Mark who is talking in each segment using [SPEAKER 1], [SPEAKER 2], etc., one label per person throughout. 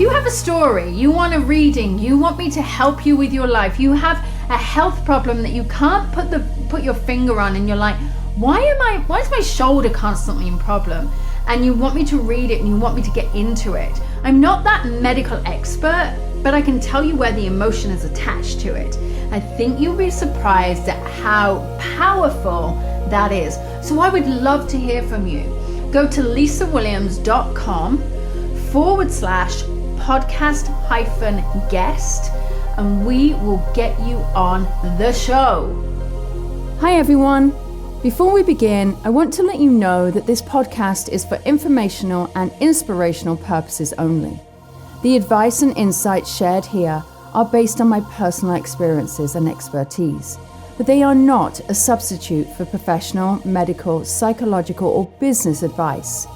[SPEAKER 1] you have a story, you want a reading, you want me to help you with your life, you have a health problem that you can't put your finger on, and you're like, why is my shoulder constantly in problem? And you want me to read it and you want me to get into it. I'm not that medical expert, but I can tell you where the emotion is attached to it. I think you'll be surprised at how powerful that is. So I would love to hear from you. Go to lisawilliams.com/podcast-guest and we will get you on the show.
[SPEAKER 2] Hi everyone. Before we begin, I want to let you know that this podcast is for informational and inspirational purposes only. The advice and insights shared here are based on my personal experiences and expertise, but they are not a substitute for professional, medical, psychological, or business advice.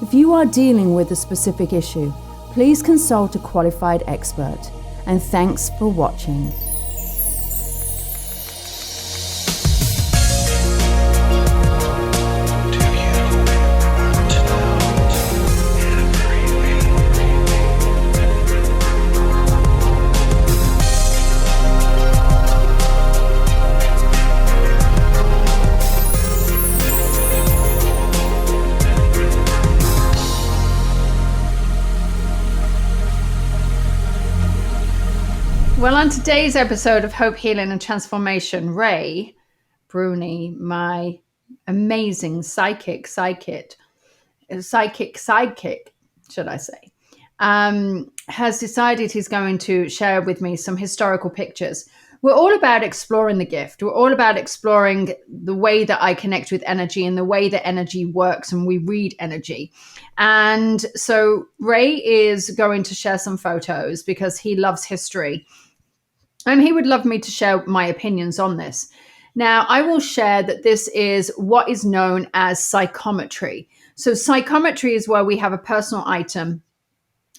[SPEAKER 2] If you are dealing with a specific issue, please consult a qualified expert. And thanks for watching.
[SPEAKER 1] Well, on today's episode of Hope, Healing and Transformation, Ray Bruni, my amazing psychic sidekick, should I say, has decided he's going to share with me some historical pictures. We're all about exploring the gift. We're all about exploring the way that I connect with energy and the way that energy works and we read energy. And so Ray is going to share some photos because he loves history. And he would love me to share my opinions on this. Now, I will share that this is what is known as psychometry. So psychometry is where we have a personal item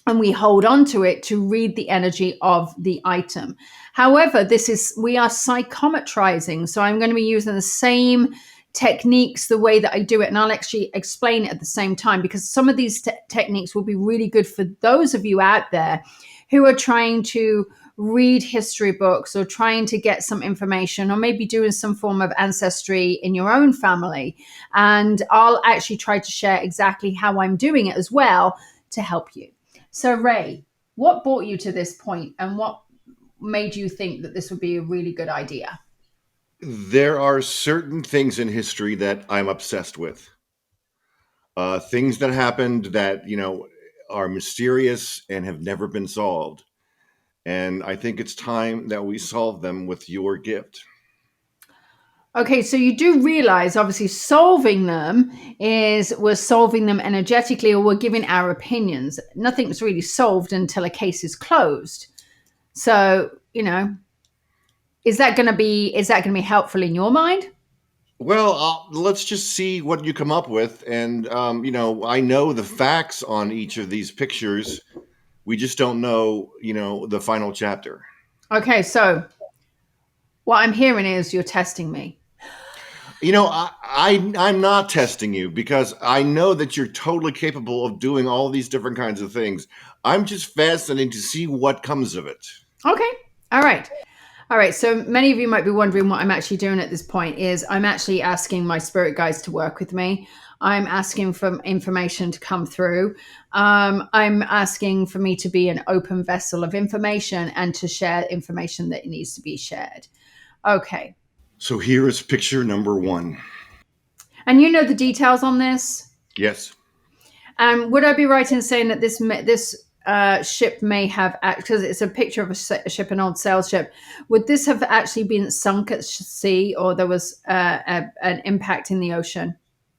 [SPEAKER 1] and we hold on to it to read the energy of the item. However, we are psychometrizing. So I'm going to be using the same techniques the way that I do it. And I'll actually explain it at the same time because some of these techniques will be really good for those of you out there who are trying to read history books or trying to get some information or maybe doing some form of ancestry in your own family. And I'll actually try to share exactly how I'm doing it as well to help you. So Ray, what brought you to this point and what made you think that this would be a really good idea?
[SPEAKER 3] There are certain things in history that I'm obsessed with. Things that happened that, are mysterious and have never been solved. And I think it's time that we solve them with your gift.
[SPEAKER 1] Okay, so you do realize, obviously, solving them we're solving them energetically or we're giving our opinions. Nothing's really solved until a case is closed. So, is that going to be helpful in your mind?
[SPEAKER 3] Well, let's just see what you come up with. And, I know the facts on each of these pictures. We just don't know, the final chapter.
[SPEAKER 1] Okay, so what I'm hearing is you're testing me.
[SPEAKER 3] I'm not testing you because I know that you're totally capable of doing all these different kinds of things. I'm just fascinated to see what comes of it.
[SPEAKER 1] Okay. All right. So many of you might be wondering what I'm actually doing at this point is I'm actually asking my spirit guides to work with me. I'm asking for information to come through. I'm asking for me to be an open vessel of information and to share information that needs to be shared. Okay.
[SPEAKER 3] So here is picture number 1.
[SPEAKER 1] And you know the details on this?
[SPEAKER 3] Yes.
[SPEAKER 1] Would I be right in saying that this ship may have, because it's a picture of a ship, an old sail ship, would this have actually been sunk at sea or there was an impact in the ocean?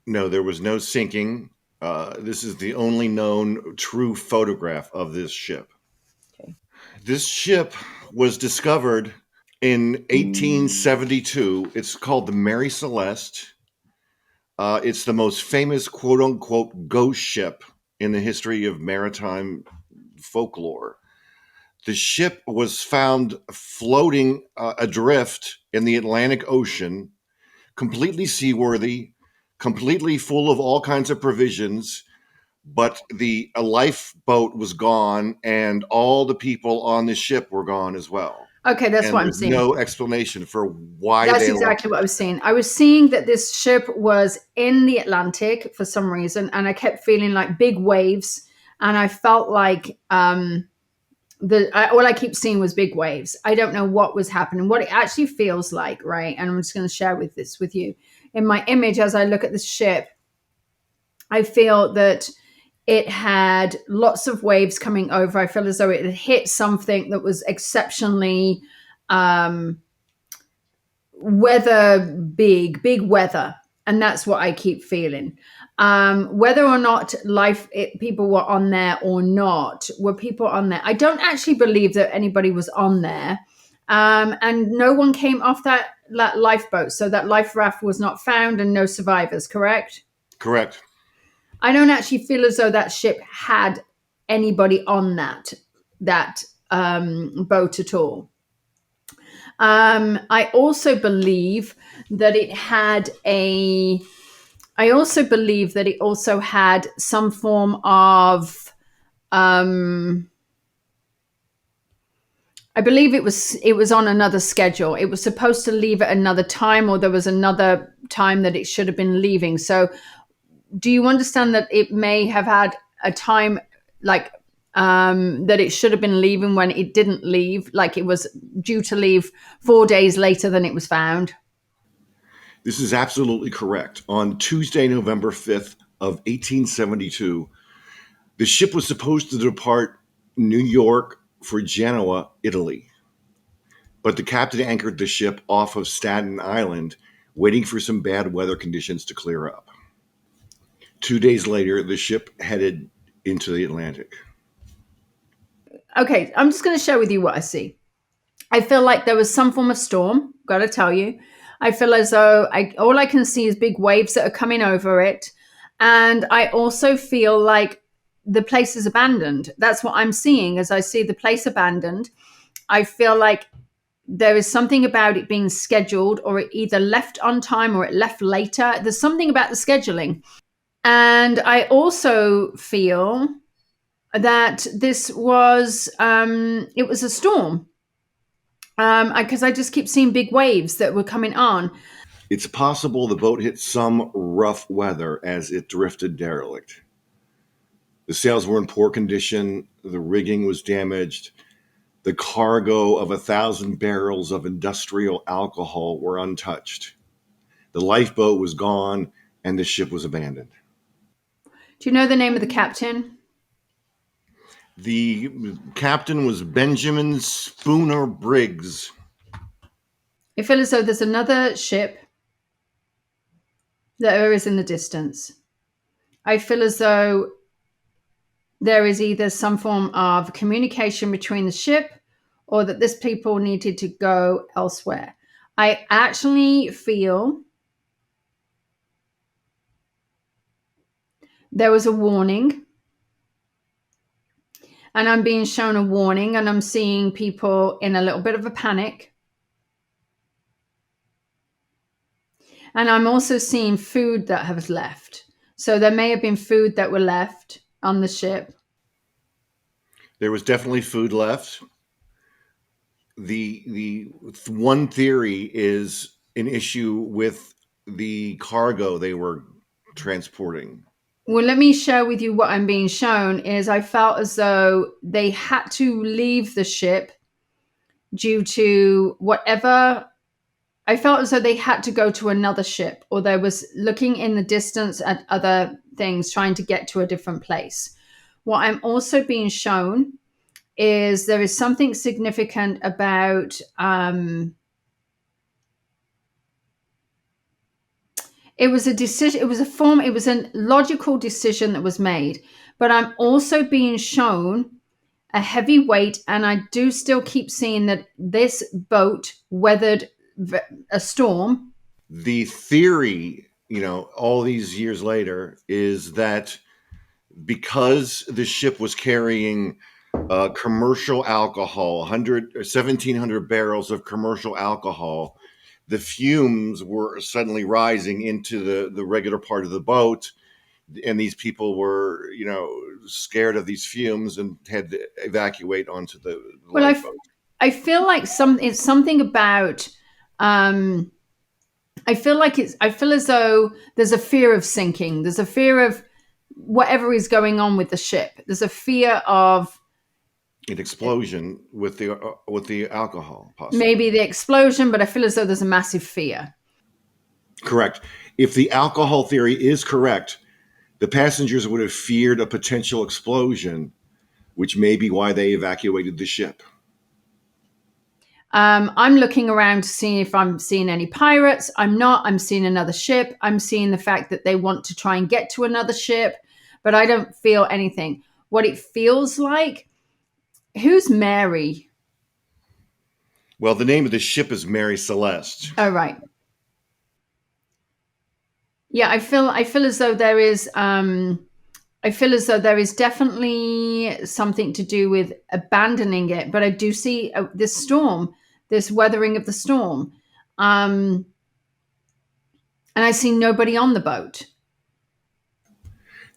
[SPEAKER 3] No, there was no sinking. This is the only known true photograph of this ship.
[SPEAKER 1] Okay.
[SPEAKER 3] This ship was discovered in 1872. It's called the Mary Celeste. It's the most famous quote-unquote ghost ship in the history of maritime folklore. The ship was found floating adrift in the Atlantic Ocean, completely seaworthy, completely full of all kinds of provisions, but a lifeboat was gone, and all the people on the ship were gone as well.
[SPEAKER 1] Okay, that's
[SPEAKER 3] And
[SPEAKER 1] what I'm
[SPEAKER 3] there's
[SPEAKER 1] seeing.
[SPEAKER 3] no explanation for why
[SPEAKER 1] That's
[SPEAKER 3] they lost
[SPEAKER 1] exactly what I
[SPEAKER 3] it.
[SPEAKER 1] was seeing. I was seeing that this ship was in the Atlantic for some reason, and I kept feeling like big waves, and I felt like all I keep seeing was big waves. I don't know what was happening, what it actually feels like, right? And I'm just going to share with you. In my image, as I look at this ship, I feel that it had lots of waves coming over. I feel as though it had hit something that was exceptionally um, big weather. And that's what I keep feeling. Whether or not people were on there or not, were people on there? I don't actually believe that anybody was on there. And no one came off that lifeboat. So that life raft was not found and no survivors, correct?
[SPEAKER 3] Correct.
[SPEAKER 1] I don't actually feel as though that ship had anybody on that boat at all. I also believe that it had a. I also believe that it also had some form of. I believe it was on another schedule. It was supposed to leave at another time, or there was another time that it should have been leaving. So, do you understand that it may have had a time like that it should have been leaving when it didn't leave, like it was due to leave 4 days later than it was found?
[SPEAKER 3] This is absolutely correct. On Tuesday, November 5th of 1872, the ship was supposed to depart New York for Genoa, Italy. But the captain anchored the ship off of Staten Island, waiting for some bad weather conditions to clear up. 2 days later, the ship headed into the Atlantic.
[SPEAKER 1] Okay, I'm just going to share with you what I see. I feel like there was some form of storm, gotta tell you. I feel as though all I can see is big waves that are coming over it. And I also feel like the place is abandoned. That's what I'm seeing as I see the place abandoned. I feel like there is something about it being scheduled, or it either left on time or it left later. There's something about the scheduling. And I also feel that this was it was a storm, because I just keep seeing big waves that were coming on.
[SPEAKER 3] It's possible the boat hit some rough weather as it drifted derelict. The sails were in poor condition, the rigging was damaged, the cargo of 1,000 barrels of industrial alcohol were untouched. The lifeboat was gone and the ship was abandoned.
[SPEAKER 1] Do you know the name of the captain?
[SPEAKER 3] The captain was Benjamin Spooner Briggs.
[SPEAKER 1] I feel as though there's another ship that is in the distance. I feel as though there is either some form of communication between the ship, or that this people needed to go elsewhere. I actually feel there was a warning, and I'm being shown a warning, and I'm seeing people in a little bit of a panic. And I'm also seeing food that has left. So there may have been food that were left on the ship.
[SPEAKER 3] There was definitely food left. The one theory is an issue with the cargo they were transporting.
[SPEAKER 1] Well, let me share with you what I'm being shown is I felt as though they had to leave the ship due to whatever. I felt as though they had to go to another ship, or they was looking in the distance at other things, trying to get to a different place. What I'm also being shown is there is something significant about it was a decision, it was a logical decision that was made. But I'm also being shown a heavy weight, and I do still keep seeing that this boat weathered a storm.
[SPEAKER 3] The theory, all these years later, is that because the ship was carrying commercial alcohol, 1,700 barrels of commercial alcohol, the fumes were suddenly rising into the regular part of the boat, and these people were, scared of these fumes and had to evacuate onto the
[SPEAKER 1] Well,
[SPEAKER 3] lifeboat.
[SPEAKER 1] I feel like it's something about. I feel as though there's a fear of sinking. There's a fear of whatever is going on with the ship. There's a fear of
[SPEAKER 3] An explosion with the alcohol, possibly.
[SPEAKER 1] maybe the explosion, but I feel as though there's a massive fear.
[SPEAKER 3] Correct. If the alcohol theory is correct, the passengers would have feared a potential explosion, which may be why they evacuated the ship.
[SPEAKER 1] I'm looking around to see if I'm seeing any pirates. I'm not. I'm seeing another ship. I'm seeing the fact that they want to try and get to another ship, but I don't feel anything. What it feels like, who's Mary?
[SPEAKER 3] Well, the name of the ship is Mary Celeste.
[SPEAKER 1] Oh, right. Yeah, I feel as though there is definitely something to do with abandoning it, but I do see this storm, this weathering of the storm. And I see nobody on the boat.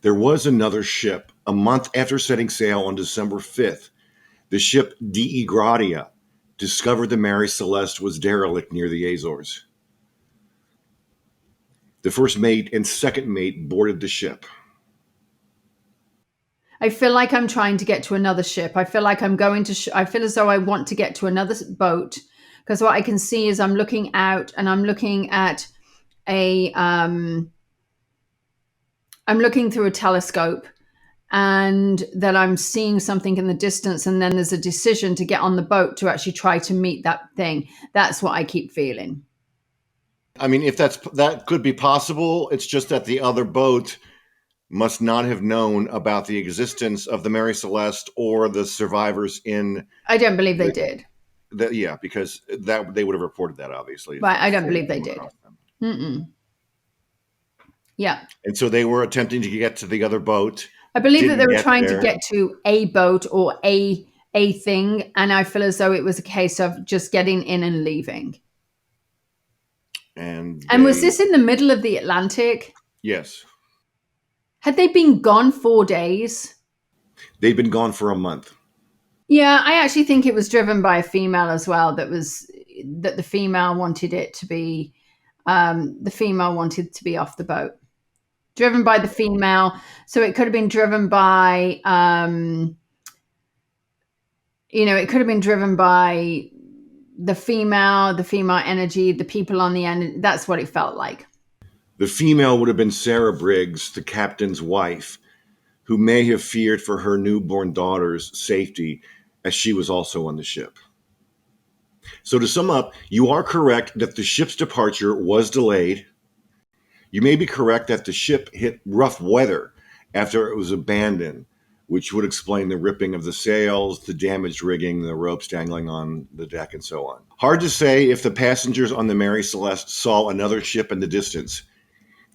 [SPEAKER 3] There was another ship a month after setting sail on December 5th. The ship De Gradia discovered the Mary Celeste was derelict near the Azores. The first mate and second mate boarded the ship.
[SPEAKER 1] I feel like I'm trying to get to another ship. I feel like I'm going to. I feel as though I want to get to another boat, because what I can see is I'm looking out and I'm looking at a. I'm looking through a telescope, and that I'm seeing something in the distance, and then there's a decision to get on the boat to actually try to meet that thing. That's what I keep feeling.
[SPEAKER 3] I mean, if that could be possible, it's just that the other boat must not have known about the existence of the Mary Celeste or the survivors in.
[SPEAKER 1] I don't believe they did.
[SPEAKER 3] Yeah, because that they would have reported that, obviously.
[SPEAKER 1] But I don't believe they did. Yeah.
[SPEAKER 3] And so they were attempting to get to the other boat.
[SPEAKER 1] I believe that they were trying to get to a boat or a thing, and I feel as though it was a case of just getting in and leaving. And was this in the middle of the Atlantic?
[SPEAKER 3] Yes.
[SPEAKER 1] Had they been gone 4 days?
[SPEAKER 3] They'd been gone for a month.
[SPEAKER 1] Yeah, I actually think it was driven by a female as well. That the female wanted it to be. The female wanted to be off the boat. Driven by the female, so it could have been driven by. It could have been driven by the female energy, the people on the end. That's what it felt like.
[SPEAKER 3] The female would have been Sarah Briggs, the captain's wife, who may have feared for her newborn daughter's safety, as she was also on the ship. So to sum up, you are correct that the ship's departure was delayed. You may be correct that the ship hit rough weather after it was abandoned, which would explain the ripping of the sails, the damaged rigging, the ropes dangling on the deck, and so on. Hard to say if the passengers on the Mary Celeste saw another ship in the distance.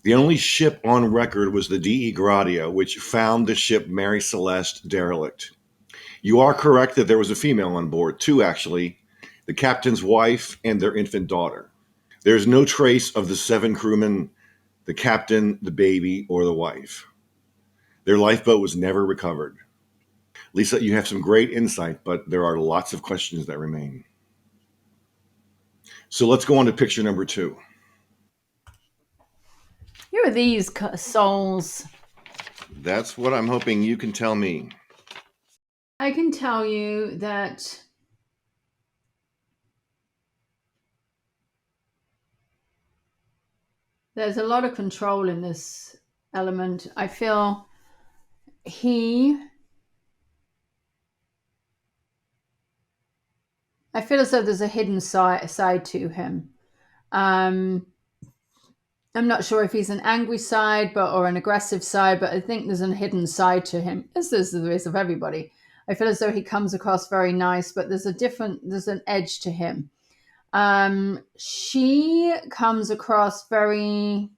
[SPEAKER 3] The only ship on record was the De Gradia, which found the ship Mary Celeste derelict. You are correct that there was a female on board, two actually, the captain's wife and their infant daughter. There's no trace of the 7 crewmen, the captain, the baby, or the wife. Their lifeboat was never recovered. Lisa, you have some great insight, but there are lots of questions that remain. So let's go on to picture number 2.
[SPEAKER 1] Who are these souls?
[SPEAKER 3] That's what I'm hoping you can tell me.
[SPEAKER 1] I can tell you that there's a lot of control in this element. I feel as though there's a hidden side to him. I'm not sure if he's an angry side or an aggressive side, but I think there's a hidden side to him, as there is of everybody. I feel as though he comes across very nice, but there's an edge to him. She comes across very.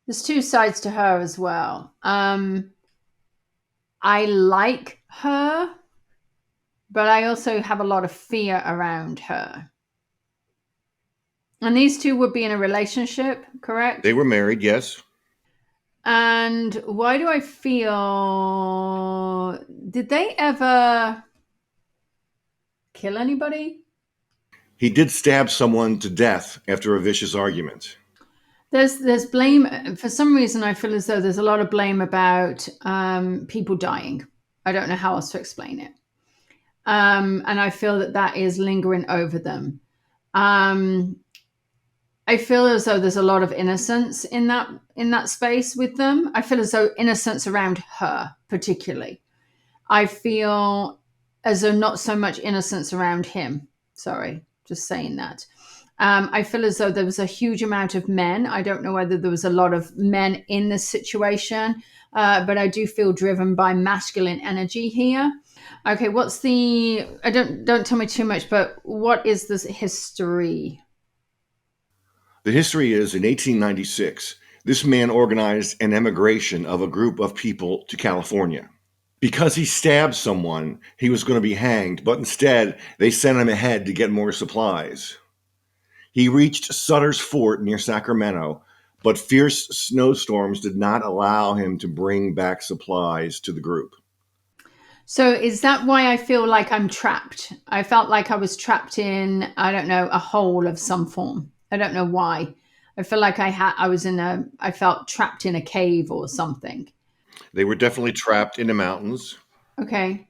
[SPEAKER 1] There's 2 sides to her as well. I like her, but I also have a lot of fear around her. And these two would be in a relationship, correct?
[SPEAKER 3] They were married, yes.
[SPEAKER 1] And why do I feel, did they ever kill anybody?
[SPEAKER 3] He did stab someone to death after a vicious argument.
[SPEAKER 1] There's blame. For some reason, I feel as though there's a lot of blame about people dying. I don't know how else to explain it. And I feel that that is lingering over them. Um, I feel as though there's a lot of innocence in that space with them. I feel as though innocence around her, particularly. I feel as though not so much innocence around him. Sorry, just saying that. I feel as though there was a huge amount of men. I don't know whether there was a lot of men in this situation, but I do feel driven by masculine energy here. Okay, what's the? I don't tell me too much, but what is this history?
[SPEAKER 3] The history is in 1896, this man organized an emigration of a group of people to California. Because he stabbed someone, he was going to be hanged, but instead they sent him ahead to get more supplies. He reached Sutter's Fort near Sacramento, but fierce snowstorms did not allow him to bring back supplies to the group.
[SPEAKER 1] So is that why I feel like I'm trapped? I felt like I was trapped in, I don't know, a hole of some form. I don't know why. I feel like I felt trapped in a cave or something.
[SPEAKER 3] They were definitely trapped in the mountains.
[SPEAKER 1] Okay.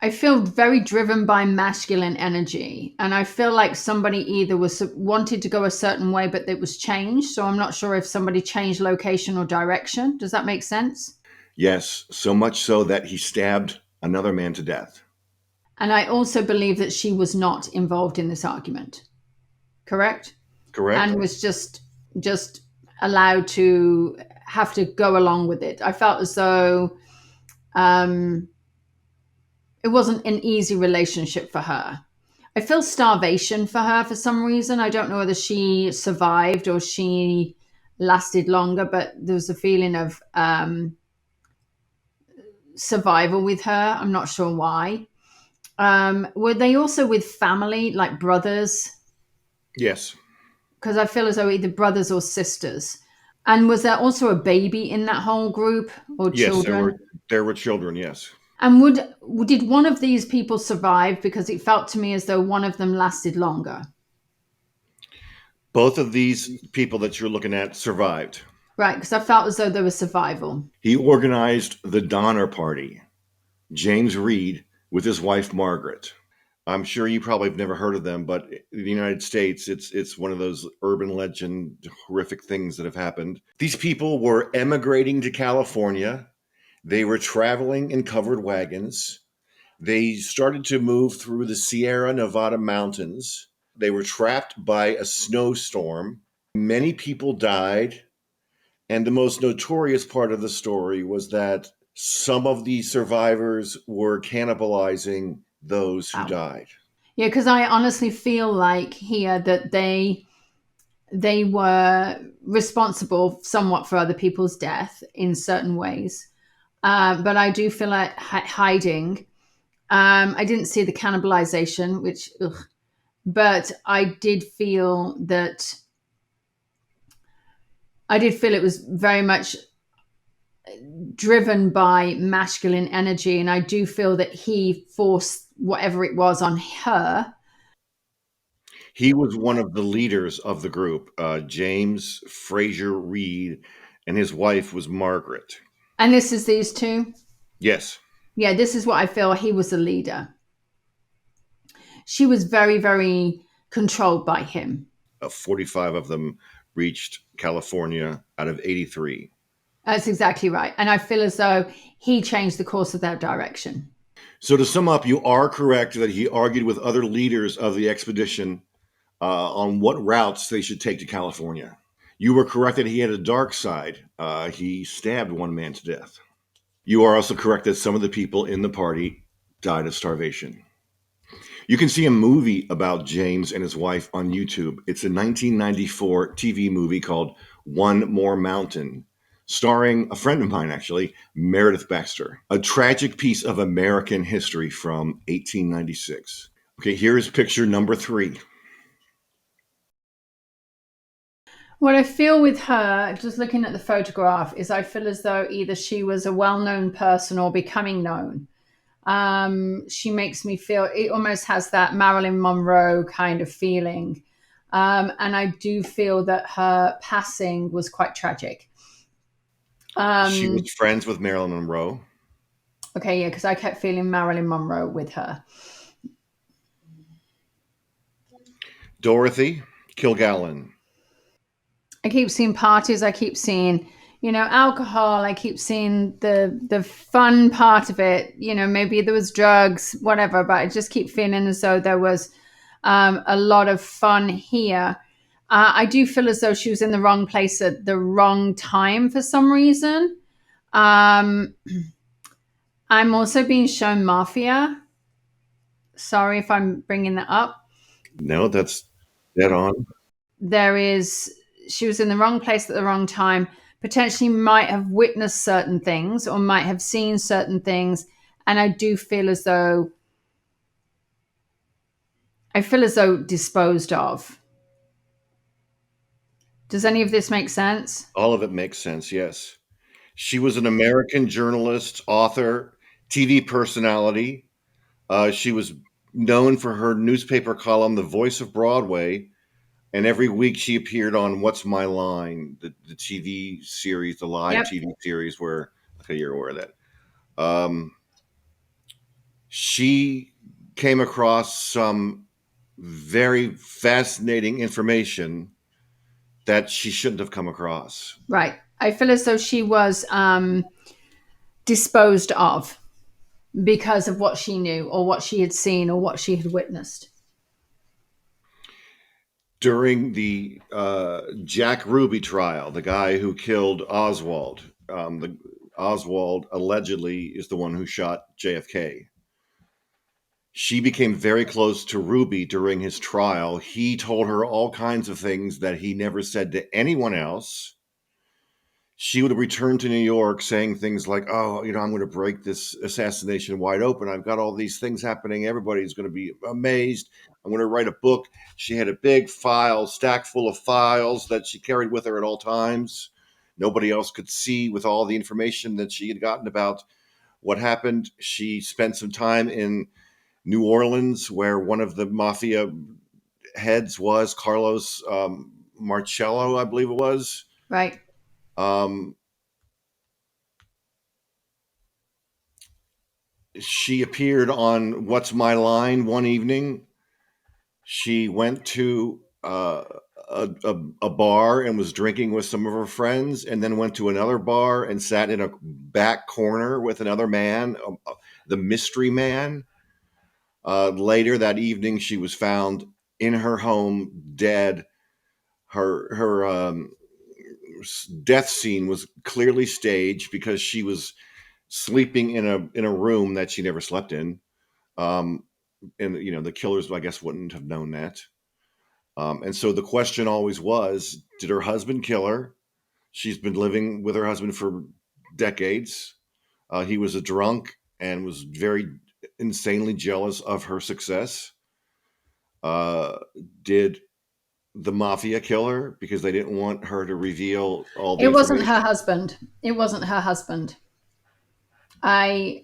[SPEAKER 1] I feel very driven by masculine energy, and I feel like somebody either was wanted to go a certain way, but it was changed. So I'm not sure if somebody changed location or direction. Does that make sense?
[SPEAKER 3] Yes, so much so that he stabbed another man to death.
[SPEAKER 1] And I also believe that she was not involved in this argument. Correct?
[SPEAKER 3] Correct?
[SPEAKER 1] And was just allowed to have to go along with it. I felt as though um, it wasn't an easy relationship for her. I feel starvation for her for some reason. I don't know whether she survived or she lasted longer, but there was a feeling of survival with her. I'm not sure why. Were they also with family, like brothers?
[SPEAKER 3] Yes.
[SPEAKER 1] Because I feel as though either brothers or sisters. And was there also a baby in that whole group or
[SPEAKER 3] Yes,
[SPEAKER 1] children?
[SPEAKER 3] there were children, yes.
[SPEAKER 1] And did one of these people survive? Because it felt to me as though one of them lasted longer.
[SPEAKER 3] Both of these people that you're looking at survived.
[SPEAKER 1] Right, because I felt as though there was survival.
[SPEAKER 3] He organized the Donner Party, James Reed, with his wife Margaret. I'm sure you probably have never heard of them, but in the United States, it's one of those urban legend horrific things that have happened. These people were emigrating to California. They were traveling in covered wagons. They started to move through the Sierra Nevada mountains. They were trapped by a snowstorm. Many people died. And the most notorious part of the story was that some of the survivors were cannibalizing those who
[SPEAKER 1] Wow.
[SPEAKER 3] died.
[SPEAKER 1] Yeah, because I honestly feel like here that they were responsible somewhat for other people's death in certain ways. But I do feel like hiding. I didn't see the cannibalization, which, ugh, but I did feel it was very much driven by masculine energy, and I do feel that he forced whatever it was on her.
[SPEAKER 3] He was one of the leaders of the group, James Fraser Reed, and his wife was Margaret.
[SPEAKER 1] And this is these two.
[SPEAKER 3] Yes,
[SPEAKER 1] Yeah, this is what I feel. He was the leader. She was very, very controlled by him.
[SPEAKER 3] 45 of them reached California out of 83.
[SPEAKER 1] That's exactly right. And I feel as though he changed the course of that direction.
[SPEAKER 3] So to sum up, you are correct that he argued with other leaders of the expedition on what routes they should take to California. You were correct that he had a dark side. He stabbed one man to death. You are also correct that some of the people in the party died of starvation. You can see a movie about James and his wife on YouTube. It's a 1994 TV movie called One More Mountain, starring a friend of mine, actually, Meredith Baxter, a tragic piece of American history from 1896. Okay, here is picture number 3.
[SPEAKER 1] What I feel with her, just looking at the photograph, is I feel as though either she was a well-known person or becoming known. She makes me feel, it almost has that Marilyn Monroe kind of feeling. And I do feel that her passing was quite tragic.
[SPEAKER 3] She was
[SPEAKER 1] Um,
[SPEAKER 3] friends with Marilyn Monroe.
[SPEAKER 1] okay, yeah, because I kept feeling Marilyn Monroe with her.
[SPEAKER 3] Dorothy Kilgallen.
[SPEAKER 1] I keep seeing parties. I keep seeing, alcohol. I keep seeing the fun part of it. Maybe there was drugs, whatever. But I just keep feeling as though there was a lot of fun here. I do feel as though she was in the wrong place at the wrong time for some reason. Um, I'm also being shown mafia. Sorry if I'm bringing that up.
[SPEAKER 3] No, that's dead on.
[SPEAKER 1] There is She was in the wrong place at the wrong time, potentially might have witnessed certain things or might have seen certain things, and I feel as though disposed of. Does any of this make sense?
[SPEAKER 3] All of it makes sense, yes. She was an American journalist, author, TV personality. She was known for her newspaper column, The Voice of Broadway, and every week she appeared on What's My Line, the TV series, the live
[SPEAKER 1] Yep.
[SPEAKER 3] TV series where, okay, you're aware of that. She came across some very fascinating information that she shouldn't have come across.
[SPEAKER 1] Right. I feel as though she was disposed of because of what she knew or what she had seen or what she had witnessed.
[SPEAKER 3] During the Jack Ruby trial, the guy who killed Oswald, Oswald allegedly is the one who shot JFK. She became very close to Ruby during his trial. He told her all kinds of things that he never said to anyone else. She would return to New York saying things like, "Oh, I'm going to break this assassination wide open. I've got all these things happening. Everybody's going to be amazed. I'm going to write a book." She had a big file, stack full of files that she carried with her at all times. Nobody else could see with all the information that she had gotten about what happened. She spent some time in New Orleans, where one of the mafia heads was Carlos Marcello, I believe it was.
[SPEAKER 1] Right.
[SPEAKER 3] Um, she appeared on What's My Line one evening. She went to a bar and was drinking with some of her friends, and then went to another bar and sat in a back corner with another man, the mystery man. Later that evening, she was found in her home, dead. Her death scene was clearly staged because she was sleeping in a room that she never slept in. Um, and the killers, I guess, wouldn't have known that. And so the question always was, did her husband kill her? She's been living with her husband for decades. He was a drunk and was very insanely jealous of her success. Uh, did the mafia kill her because they didn't want her to reveal all the
[SPEAKER 1] It wasn't her
[SPEAKER 3] information?
[SPEAKER 1] husband. It wasn't her husband. I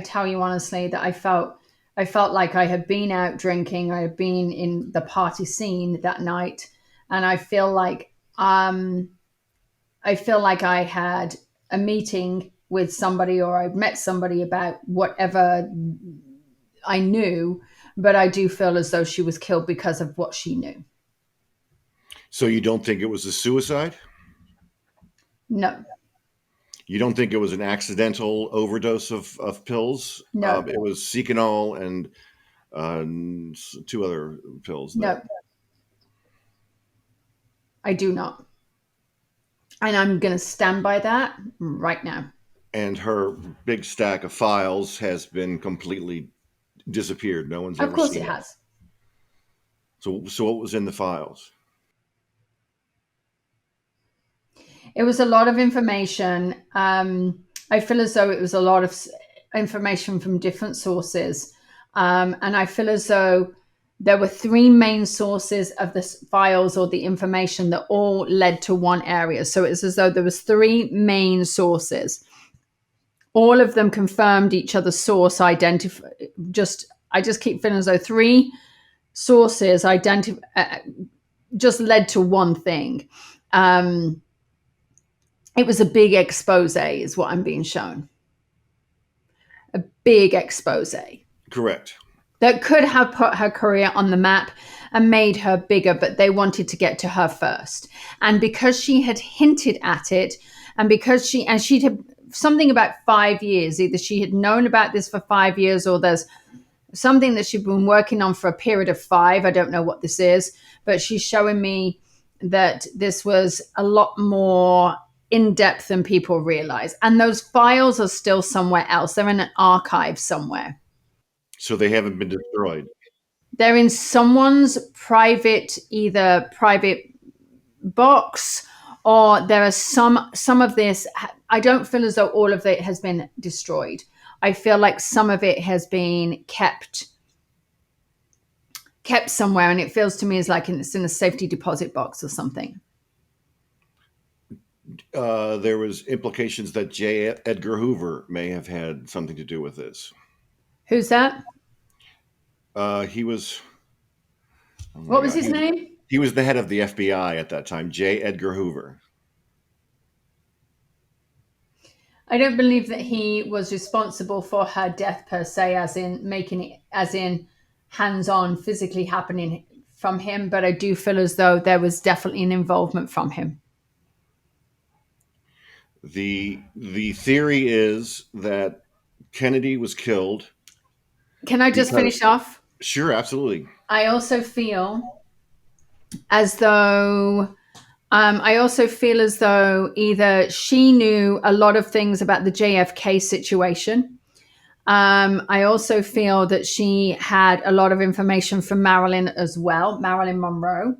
[SPEAKER 1] tell you honestly that I felt like I had been out drinking. I had been in the party scene that night, and I feel like I had a meeting with somebody or I'd met somebody about whatever I knew, but I do feel as though she was killed because of what she knew.
[SPEAKER 3] So you don't think it was a suicide?
[SPEAKER 1] No,
[SPEAKER 3] You don't think it was an accidental overdose of pills?
[SPEAKER 1] no,
[SPEAKER 3] It was Seconal and two other pills, though.
[SPEAKER 1] no, I do not. And I'm going to stand by that right now.
[SPEAKER 3] And her big stack of files has been completely disappeared. No one's
[SPEAKER 1] Of
[SPEAKER 3] ever
[SPEAKER 1] course it
[SPEAKER 3] seen it.
[SPEAKER 1] has.
[SPEAKER 3] So what was in the files?
[SPEAKER 1] It was a lot of information. I feel as though it was a lot of information from different sources. And I feel as though there were three main sources of the files or the information that all led to one area. So it's as though there was three main sources. All of them confirmed each other's source. I just keep feeling as though three sources just led to one thing. It was a big expose, is what I'm being shown. A big expose.
[SPEAKER 3] Correct.
[SPEAKER 1] That could have put her career on the map and made her bigger, but they wanted to get to her first. And because she had hinted at it, and because she'd have something about 5 years, either she had known about this for 5 years, or there's something that she'd been working on for a period of 5. I don't know what this is, but she's showing me that this was a lot more in depth than people realize. And those files are still somewhere else. They're in an archive somewhere.
[SPEAKER 3] So they haven't been destroyed.
[SPEAKER 1] They're in someone's private box, or there are some of this. I don't feel as though all of it has been destroyed. I feel like some of it has been kept somewhere, and it feels to me as like it's in a safety deposit box or something.
[SPEAKER 3] There was implications that J. Edgar Hoover may have had something to do with this.
[SPEAKER 1] Who's that?
[SPEAKER 3] He was.
[SPEAKER 1] What was his name?
[SPEAKER 3] He was the head of the FBI at that time, J. Edgar Hoover.
[SPEAKER 1] I don't believe that he was responsible for her death per se, as in making it, as in hands-on physically happening from him, but I do feel as though there was definitely an involvement from him.
[SPEAKER 3] The theory is that Kennedy was killed.
[SPEAKER 1] Can I just finish off?
[SPEAKER 3] Sure, absolutely.
[SPEAKER 1] I also feel as though either she knew a lot of things about the JFK situation. I also feel that she had a lot of information from Marilyn as well, Marilyn Monroe.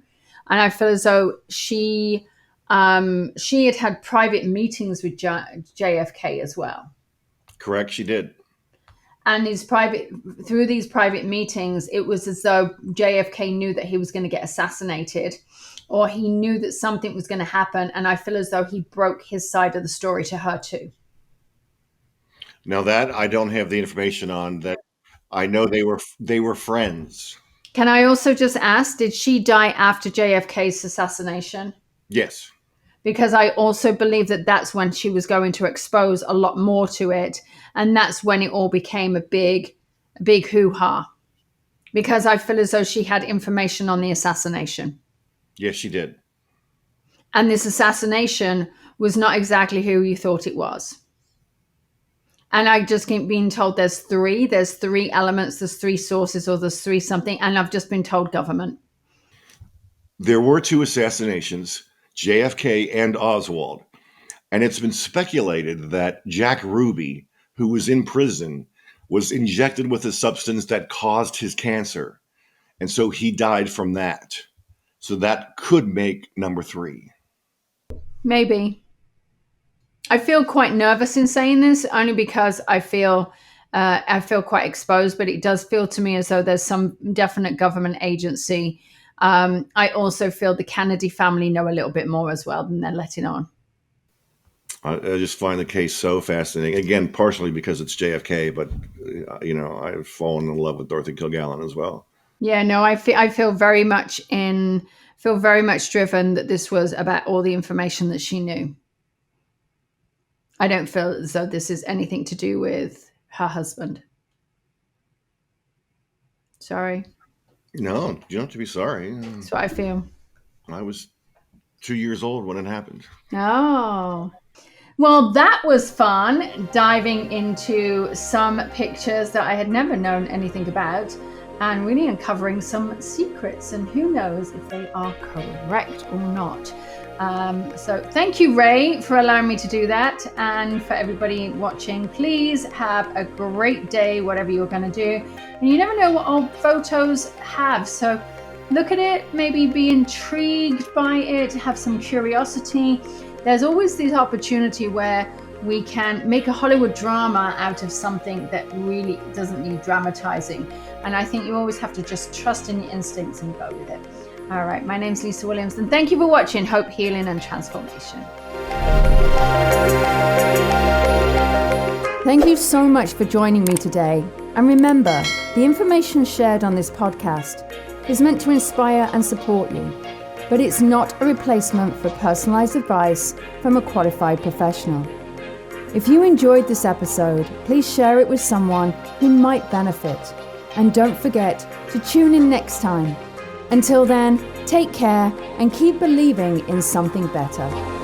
[SPEAKER 1] And I feel as though she had private meetings with JFK as well.
[SPEAKER 3] Correct, she did.
[SPEAKER 1] And through these private meetings, it was as though JFK knew that he was going to get assassinated, or he knew that something was going to happen. And I feel as though he broke his side of the story to her too.
[SPEAKER 3] Now that I don't have the information on that. I know they were friends.
[SPEAKER 1] Can I also just ask, did she die after JFK's assassination?
[SPEAKER 3] Yes.
[SPEAKER 1] Because I also believe that that's when she was going to expose a lot more to it. And that's when it all became a big hoo-ha. Because I feel as though she had information on the assassination. Yes,
[SPEAKER 3] she did.
[SPEAKER 1] And this assassination was not exactly who you thought it was. And I just keep being told there's three elements, there's three sources, or there's three something. And I've just been told government.
[SPEAKER 3] There were 2 assassinations, JFK and Oswald. And it's been speculated that Jack Ruby, who was in prison, was injected with a substance that caused his cancer. And so he died from that. So that could make number 3.
[SPEAKER 1] Maybe. I feel quite nervous in saying this, only because I feel quite exposed, but it does feel to me as though there's some definite government agency. I also feel the Kennedy family know a little bit more as well than they're letting on.
[SPEAKER 3] I just find the case so fascinating. Again, partially because it's JFK, but I've fallen in love with Dorothy Kilgallen as well.
[SPEAKER 1] Yeah, no, I feel very much driven that this was about all the information that she knew. I don't feel as though this is anything to do with her husband. Sorry.
[SPEAKER 3] No, you don't have to be sorry.
[SPEAKER 1] That's what I feel.
[SPEAKER 3] I was 2 years old when it happened.
[SPEAKER 1] Oh. Well, that was fun, diving into some pictures that I had never known anything about and really uncovering some secrets, and who knows if they are correct or not. So thank you, Ray, for allowing me to do that. And for everybody watching, please have a great day, whatever you're going to do. And you never know what old photos have. So look at it, maybe be intrigued by it, have some curiosity. There's always this opportunity where We can make a Hollywood drama out of something that really doesn't need dramatizing. And I think you always have to just trust in your instincts and go with it. All right, my name's Lisa Williams, and thank you for watching Hope, Healing, and Transformation.
[SPEAKER 2] Thank you so much for joining me today. And remember, the information shared on this podcast is meant to inspire and support you, but it's not a replacement for personalized advice from a qualified professional. If you enjoyed this episode, please share it with someone who might benefit. And don't forget to tune in next time. Until then, take care and keep believing in something better.